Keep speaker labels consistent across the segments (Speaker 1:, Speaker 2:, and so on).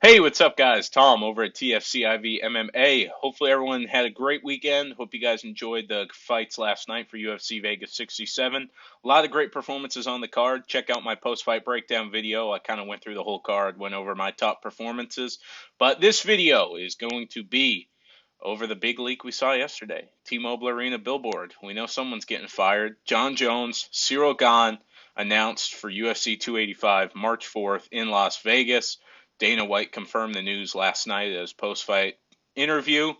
Speaker 1: Hey, what's up, guys? Tom over at TFCIV MMA. Hopefully, everyone had a great weekend. Hope you guys enjoyed the fights last night for UFC Vegas 67. A lot of great performances on the card. Check out my post fight breakdown video. I kind of went through the whole card, went over my top performances. But this video is going to be over the big leak we saw yesterday. T-Mobile Arena billboard. We know someone's getting fired. Jon Jones, Cyril Gane announced for UFC 285 March 4th in Las Vegas. Dana White confirmed the news last night at his post-fight interview,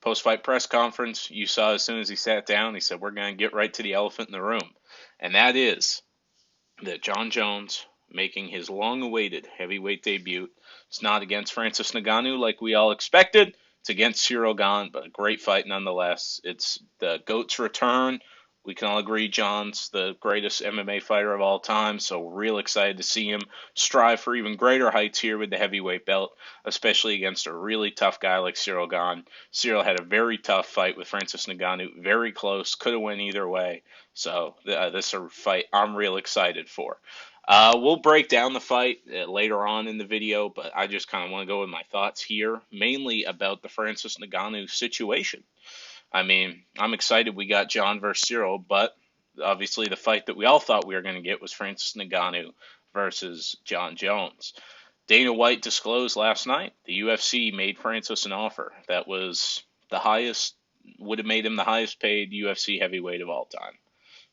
Speaker 1: post-fight press conference. You saw as soon as he sat down, he said, we're going to get right to the elephant in the room. And that is that Jon Jones making his long-awaited heavyweight debut. It's not against Francis Ngannou like we all expected. It's against Cyril Gane, but a great fight nonetheless. It's the GOAT's return. We can all agree Jon's the greatest MMA fighter of all time, so we're real excited to see him strive for even greater heights here with the heavyweight belt, especially against a really tough guy like Cyril Gane. Cyril had a very tough fight with Francis Ngannou, very close, could have went either way. So this is a fight I'm real excited for. We'll break down the fight later on in the video, but I just kind of want to go with my thoughts here, mainly about the Francis Ngannou situation. I mean, I'm excited we got Jon versus Cyril, but obviously the fight that we all thought we were going to get was Francis Ngannou versus Jon Jones. Dana White disclosed last night the UFC made Francis an offer that was the highest, would have made him the highest paid UFC heavyweight of all time.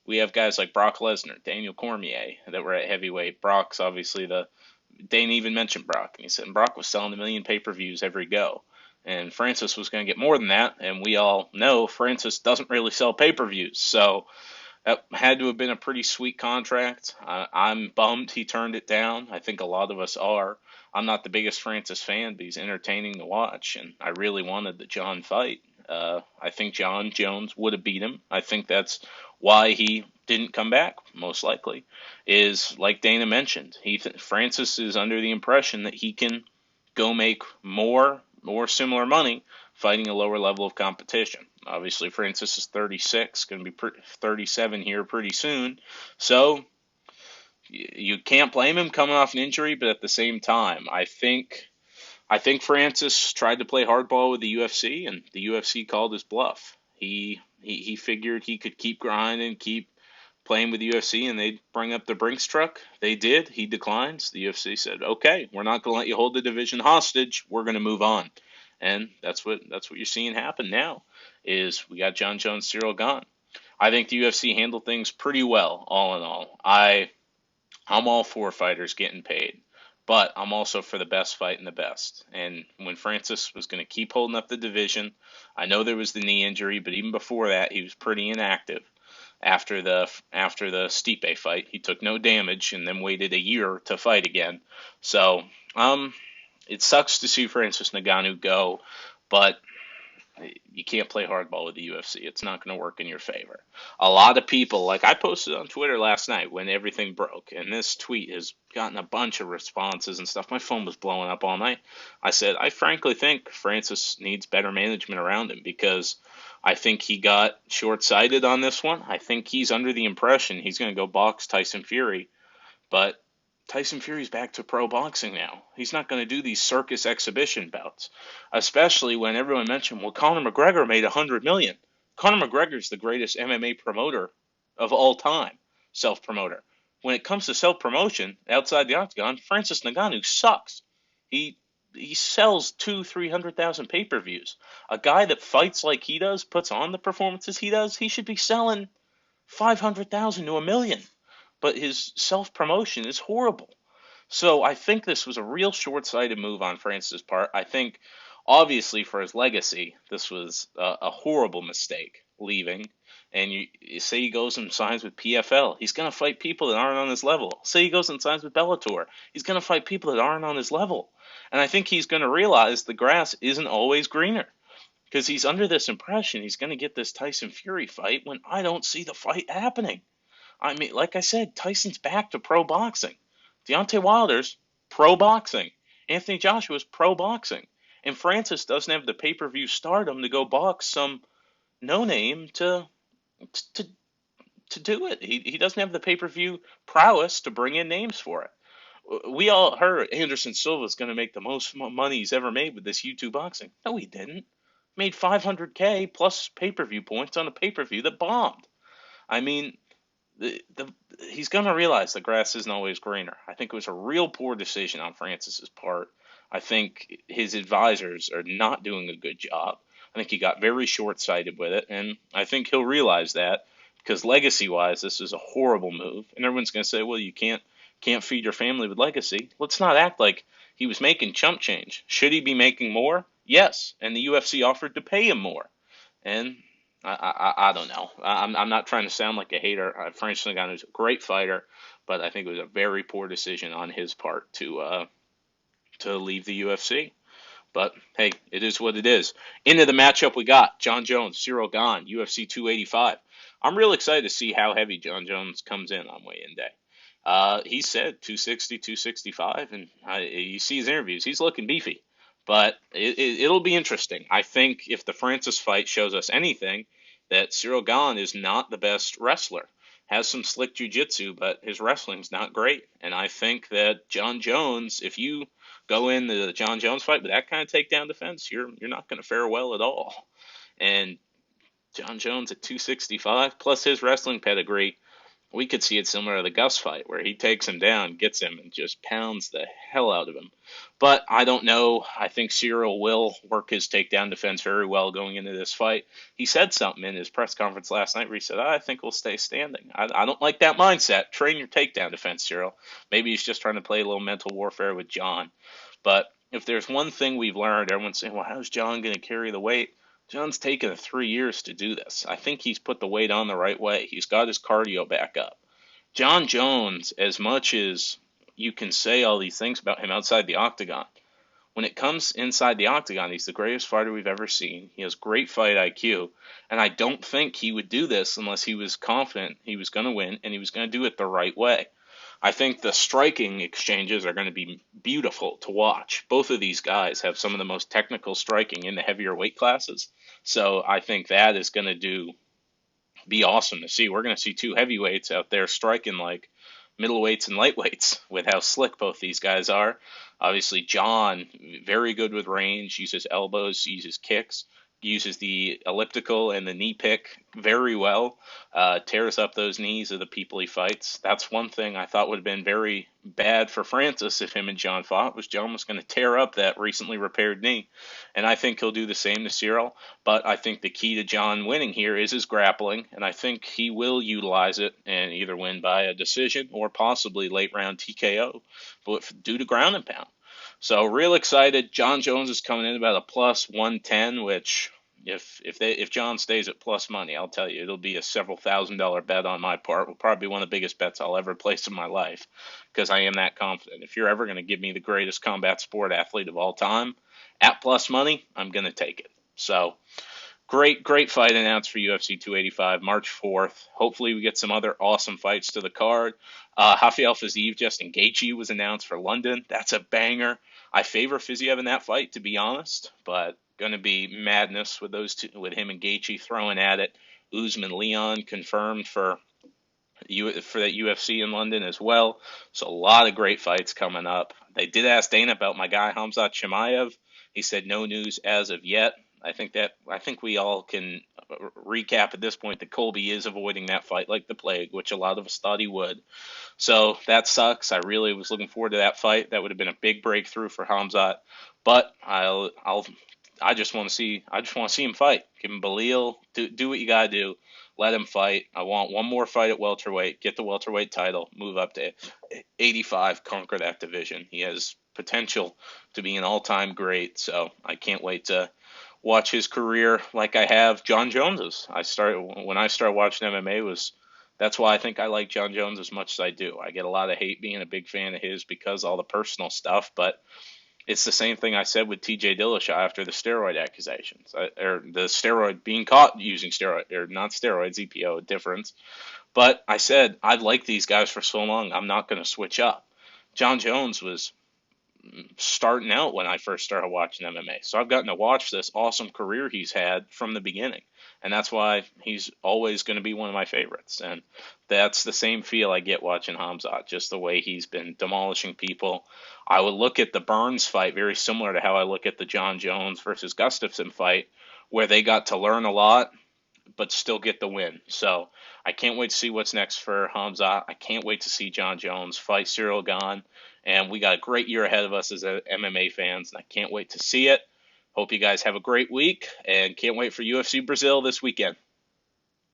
Speaker 1: We have guys like Brock Lesnar, Daniel Cormier that were at heavyweight. Brock's obviously Dana even mentioned Brock, and he said Brock was selling a million pay-per-views every go. And Francis was going to get more than that, and we all know Francis doesn't really sell pay-per-views. So that had to have been a pretty sweet contract. I'm bummed he turned it down. I think a lot of us are. I'm not the biggest Francis fan, but he's entertaining to watch, and I really wanted the Jon fight. I think Jon Jones would have beat him. I think that's why he didn't come back, most likely, is like Dana mentioned. Francis is under the impression that he can go make more or similar money fighting a lower level of competition. Obviously, Francis is 36, going to be 37 here pretty soon. So you can't blame him coming off an injury, but at the same time, I think Francis tried to play hardball with the UFC, and the UFC called his bluff. He figured he could keep grinding, keep playing with the UFC, and they'd bring up the Brinks truck. They did. He declines. The UFC said, "Okay, we're not going to let you hold the division hostage. We're going to move on." And that's what you're seeing happen now. Is we got Jon Jones, Cyril Gane. I think the UFC handled things pretty well, all in all. I'm all for fighters getting paid, but I'm also for the best fight and the best. And when Francis was going to keep holding up the division, I know there was the knee injury, but even before that, he was pretty inactive. After the Stipe fight, he took no damage and then waited a year to fight again. So, it sucks to see Francis Ngannou go, but you can't play hardball with the UFC. It's not going to work in your favor. A lot of people, like I posted on Twitter last night when everything broke, and this tweet has gotten a bunch of responses and stuff. My phone was blowing up all night. I said, I frankly think Francis needs better management around him because I think he got short-sighted on this one. I think he's under the impression he's going to go box Tyson Fury, but Tyson Fury's back to pro boxing now. He's not going to do these circus exhibition bouts, especially when everyone mentioned, well, Conor McGregor made $100 million. Conor McGregor's the greatest MMA promoter of all time, self-promoter. When it comes to self-promotion outside the octagon, Francis Ngannou sucks. He sells 300,000 pay-per-views. A guy that fights like he does, puts on the performances he does, he should be selling 500,000 to a million. But his self-promotion is horrible. So I think this was a real short-sighted move on Francis' part. I think, obviously, for his legacy, this was a horrible mistake, leaving. And you say he goes and signs with PFL. He's going to fight people that aren't on his level. Say he goes and signs with Bellator. He's going to fight people that aren't on his level. And I think he's going to realize the grass isn't always greener. Because he's under this impression he's going to get this Tyson Fury fight when I don't see the fight happening. I mean, like I said, Tyson's back to pro boxing. Deontay Wilder's pro boxing. Anthony Joshua's pro boxing. And Francis doesn't have the pay-per-view stardom to go box some no-name to do it. He doesn't have the pay-per-view prowess to bring in names for it. We all heard Anderson Silva is going to make the most money he's ever made with this YouTube boxing. No, he didn't. Made 500K plus pay-per-view points on a pay-per-view that bombed. I mean, the he's going to realize the grass isn't always greener. I think it was a real poor decision on Francis's part. I think his advisors are not doing a good job. I think he got very short-sighted with it, and I think he'll realize that because legacy-wise, this is a horrible move. And everyone's going to say, "Well, you can't feed your family with legacy." Let's not act like he was making chump change. Should he be making more? Yes, and the UFC offered to pay him more. And I don't know. I'm not trying to sound like a hater. Francis Ngannou is a great fighter, but I think it was a very poor decision on his part to leave the UFC. But hey, it is what it is. Into the matchup we got John Jones, Cyril Gane, UFC 285. I'm real excited to see how heavy John Jones comes in on weigh-in day. He said 260, 265, and you see his interviews. He's looking beefy. But it'll be interesting. I think if the Francis fight shows us anything, that Cyril Gane is not the best wrestler. Has some slick jiu-jitsu, but his wrestling's not great. And I think that John Jones, if you go into the John Jones fight with that kind of takedown defense, you're not going to fare well at all. And John Jones at 265, plus his wrestling pedigree, we could see it similar to the Gus fight, where he takes him down, gets him, and just pounds the hell out of him. But I don't know. I think Cyril will work his takedown defense very well going into this fight. He said something in his press conference last night where he said, I think we'll stay standing. I don't like that mindset. Train your takedown defense, Cyril. Maybe he's just trying to play a little mental warfare with John. But if there's one thing we've learned, everyone's saying, well, how's John going to carry the weight? John's taken 3 years to do this. I think he's put the weight on the right way. He's got his cardio back up. John Jones, as much as you can say all these things about him outside the octagon, when it comes inside the octagon, he's the greatest fighter we've ever seen. He has great fight IQ, and I don't think he would do this unless he was confident he was going to win and he was going to do it the right way. I think the striking exchanges are going to be beautiful to watch. Both of these guys have some of the most technical striking in the heavier weight classes. So I think that is going to be awesome to see. We're going to see two heavyweights out there striking like middleweights and lightweights with how slick both these guys are. Obviously, John, very good with range, uses elbows, uses kicks, uses the elliptical and the knee pick very well, tears up those knees of the people he fights. That's one thing I thought would have been very bad for Francis if him and John fought, was John was going to tear up that recently repaired knee. And I think he'll do the same to Cyril, but I think the key to John winning here is his grappling, and I think he will utilize it and either win by a decision or possibly late round TKO, but due to ground and pound. So real excited. John Jones is coming in about a plus 110, which if John stays at plus money, I'll tell you, it'll be a several $1,000 bet on my part. Will probably be one of the biggest bets I'll ever place in my life because I am that confident. If you're ever going to give me the greatest combat sport athlete of all time at plus money, I'm going to take it. So great fight announced for UFC 285, March 4th. Hopefully we get some other awesome fights to the card. Rafael Fiziev, Justin Gaethje was announced for London. That's a banger. I favor Fiziev in that fight, to be honest, but going to be madness with those two, with him and Gaethje throwing at it. Usman Leon confirmed for that UFC in London as well. So a lot of great fights coming up. They did ask Dana about my guy Khamzat Chimaev. He said no news as of yet. I think we all can recap at this point that Colby is avoiding that fight like the plague, which a lot of us thought he would. So that sucks. I really was looking forward to that fight. That would have been a big breakthrough for Khamzat. But I just want to see him fight. Give him Belil. Do what you gotta do. Let him fight. I want one more fight at welterweight. Get the welterweight title. Move up to 85. Conquer that division. He has potential to be an all-time great. So I can't wait to watch his career like I have John Jones's. When I started watching MMA that's why I think I like John Jones as much as I do. I get a lot of hate being a big fan of his because all the personal stuff, but it's the same thing I said with TJ Dillashaw after the steroid accusations, or the steroid being caught using steroid, or not steroids, EPO, difference. But I said, I've liked these guys for so long, I'm not going to switch up. John Jones was starting out when I first started watching MMA. So I've gotten to watch this awesome career he's had from the beginning. And that's why he's always going to be one of my favorites. And that's the same feel I get watching Hamzat, just the way he's been demolishing people. I would look at the Burns fight very similar to how I look at the John Jones versus Gustafsson fight, where they got to learn a lot but still get the win. So I can't wait to see what's next for Hamza. I can't wait to see John Jones fight Cyril Gane. And we got a great year ahead of us as MMA fans, and I can't wait to see it. Hope you guys have a great week, and can't wait for UFC Brazil this weekend.